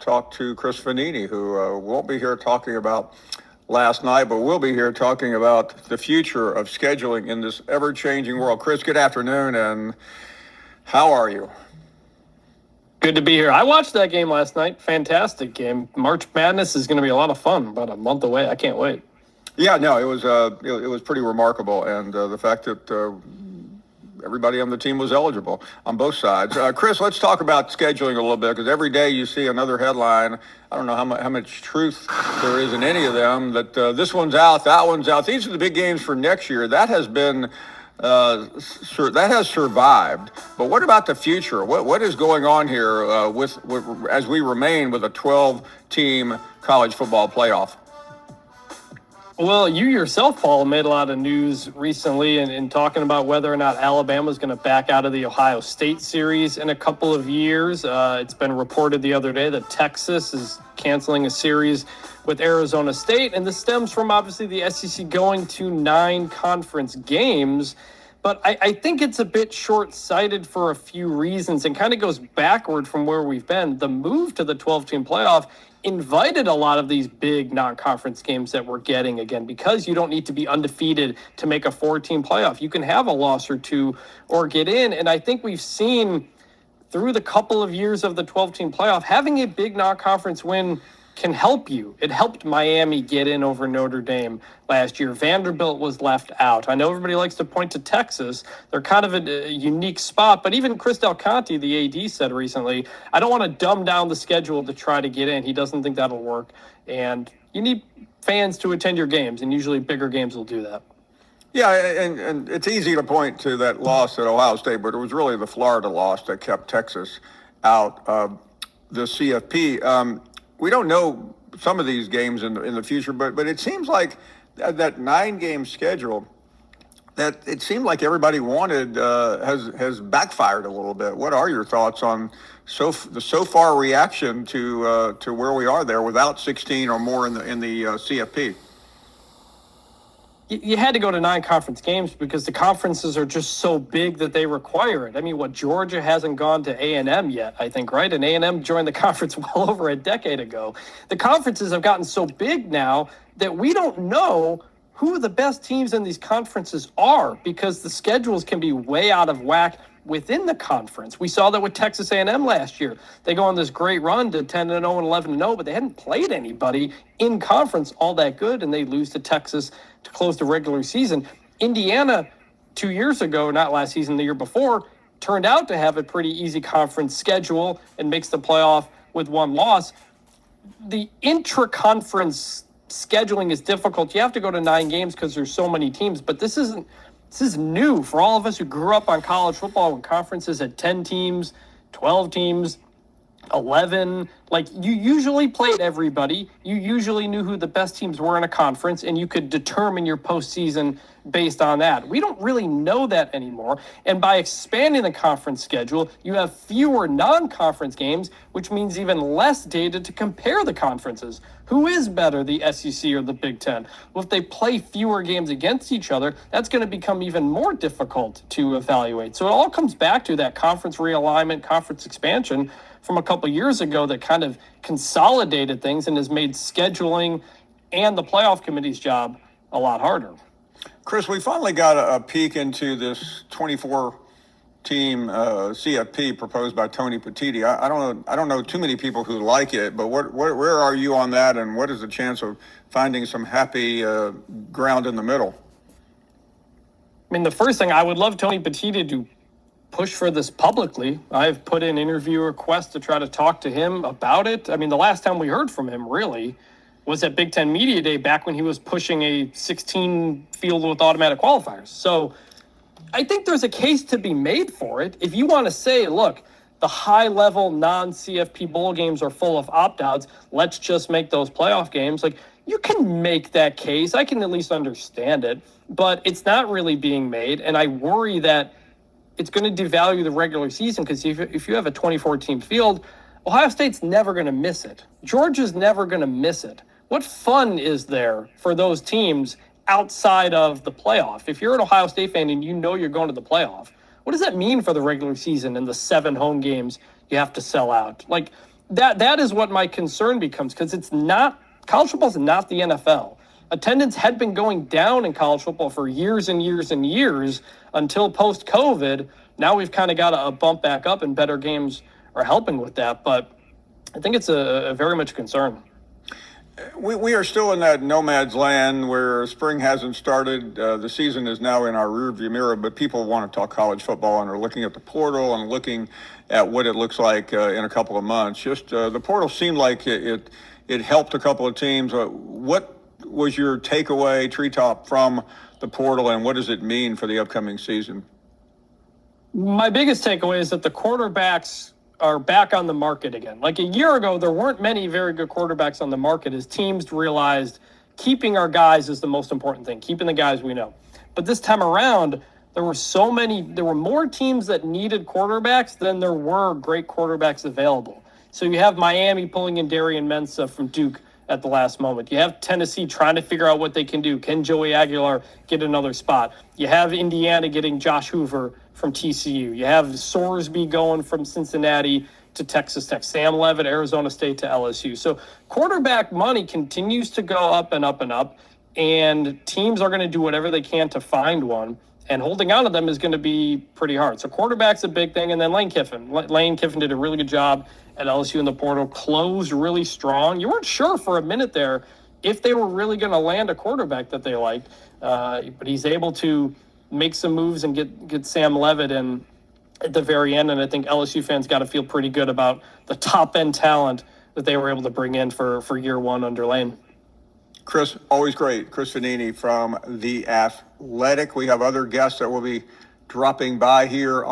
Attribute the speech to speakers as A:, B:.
A: talk to Chris Fanini, who won't be here talking about last night, but we'll be here talking about the future of scheduling in this ever-changing world. Chris, good afternoon, and how are you?
B: Good to be here. I watched that game last night. Fantastic game. March Madness is going to be a lot of fun. About a month away. I can't wait.
A: Yeah, no, it was pretty remarkable, and the fact that everybody on the team was eligible on both sides. Chris, let's talk about scheduling a little bit, because every day you see another headline. I don't know how much truth there is in any of them, that this one's out, that one's out. These are the big games for next year. That has been that has survived. But what about the future? What is going on here with as we remain with a 12-team college football playoff?
B: Well, you yourself, Paul, made a lot of news recently in talking about whether or not Alabama is going to back out of the Ohio State series in a couple of years. It's been reported the other day that Texas is canceling a series with Arizona State, and this stems from obviously the SEC going to 9 conference games. But I think it's a bit short-sighted for a few reasons and kind of goes backward from where we've been. The move to the 12-team playoff invited a lot of these big non-conference games that we're getting again, because you don't need to be undefeated to make a 4-team playoff. You can have a loss or two or get in. And I think we've seen through the couple of years of the 12-team playoff, having a big non-conference win can help you. It helped Miami get in over Notre Dame last year. Vanderbilt was left out. I know everybody likes to point to Texas. They're kind of a unique spot, but even Chris Del Conte, the AD, said recently, I don't want to dumb down the schedule to try to get in. He doesn't think that'll work. And you need fans to attend your games, and usually bigger games will do that.
A: Yeah, and it's easy to point to that loss at Ohio State, but it was really the Florida loss that kept Texas out of the CFP. We don't know some of these games in the future, but it seems like that 9-game schedule that it seemed like everybody wanted has backfired a little bit. What are your thoughts on the so far reaction to where we are there without 16 or more in the CFP?
B: You had to go to 9 conference games because the conferences are just so big that they require it. I mean, Georgia hasn't gone to A&M yet, I think, right? And A&M joined the conference well over a decade ago. The conferences have gotten so big now that we don't know who the best teams in these conferences are, because the schedules can be way out of whack within the conference. We saw that with Texas A&M last year. They go on this great run to 10-0 and 11-0, but they hadn't played anybody in conference all that good, and they lose to Texas to close the regular season. Indiana, 2 years ago, not last season, the year before, turned out to have a pretty easy conference schedule and makes the playoff with 1 loss. The intra-conference scheduling is difficult. You have to go to 9 games because there's so many teams, but this is new for all of us who grew up on college football when conferences had 10 teams, 12 teams, 11. Like, you usually played everybody. You usually knew who the best teams were in a conference, and you could determine your postseason based on that. We don't really know that anymore. And by expanding the conference schedule, you have fewer non-conference games, which means even less data to compare the conferences. Who is better, the SEC or the Big Ten? Well, if they play fewer games against each other, that's going to become even more difficult to evaluate. So it all comes back to that conference realignment, conference expansion from a couple years ago that kind of consolidated things and has made scheduling and the playoff committee's job a lot harder.
A: Chris, we finally got a peek into this 24-team CFP proposed by Tony Petitti. I don't know too many people who like it, but where are you on that, and what is the chance of finding some happy ground in the middle?
B: I mean, the first thing, I would love Tony Petitti to push for this publicly. I've put in interview requests to try to talk to him about it. I mean, the last time we heard from him, really, was at Big Ten Media Day back when he was pushing a 16 field with automatic qualifiers. So I think there's a case to be made for it. If you want to say, look, the high-level non-CFP bowl games are full of opt-outs, let's just make those playoff games. Like, you can make that case. I can at least understand it, but it's not really being made, and I worry that it's going to devalue the regular season, because if you have a 24-team field, Ohio State's never going to miss it. Georgia's never going to miss it. What fun is there for those teams outside of the playoff? If you're an Ohio State fan and you know you're going to the playoff, what does that mean for the regular season and the 7 home games you have to sell out? Like, That is what my concern becomes, because it's not, college football is not the NFL. Attendance had been going down in college football for years and years and years until post-COVID. Now we've kind of got a bump back up, and better games are helping with that. But I think it's a very much concern.
A: We are still in that nomad's land where spring hasn't started. The season is now in our rearview mirror, but people want to talk college football and are looking at the portal and looking at what it looks like in a couple of months. Just the portal seemed like it helped a couple of teams. What was your takeaway, Treetop, from the portal, and what does it mean for the upcoming season?
B: My biggest takeaway is that the quarterbacks are back on the market again. Like a year ago, there weren't many very good quarterbacks on the market as teams realized keeping our guys is the most important thing, keeping the guys we know. But this time around, there were more teams that needed quarterbacks than there were great quarterbacks available. So you have Miami pulling in Darian Mensah from Duke at the last moment. You have Tennessee trying to figure out what they can do. Can Joey Aguilar get another spot? You have Indiana getting Josh Hoover from TCU. You have Sorsby going from Cincinnati to Texas Tech. Sam Levitt, Arizona State to LSU. So quarterback money continues to go up and up and up, and teams are going to do whatever they can to find one. And holding on to them is going to be pretty hard. So quarterback's a big thing. And then Lane Kiffin. Lane Kiffin did a really good job at LSU in the portal, closed really strong. You weren't sure for a minute there if they were really going to land a quarterback that they liked. But he's able to make some moves and get Sam Levitt in at the very end. And I think LSU fans got to feel pretty good about the top-end talent that they were able to bring in for year one under Lane.
A: Chris, always great. Chris Fanini from The Athletic. We have other guests that will be dropping by here on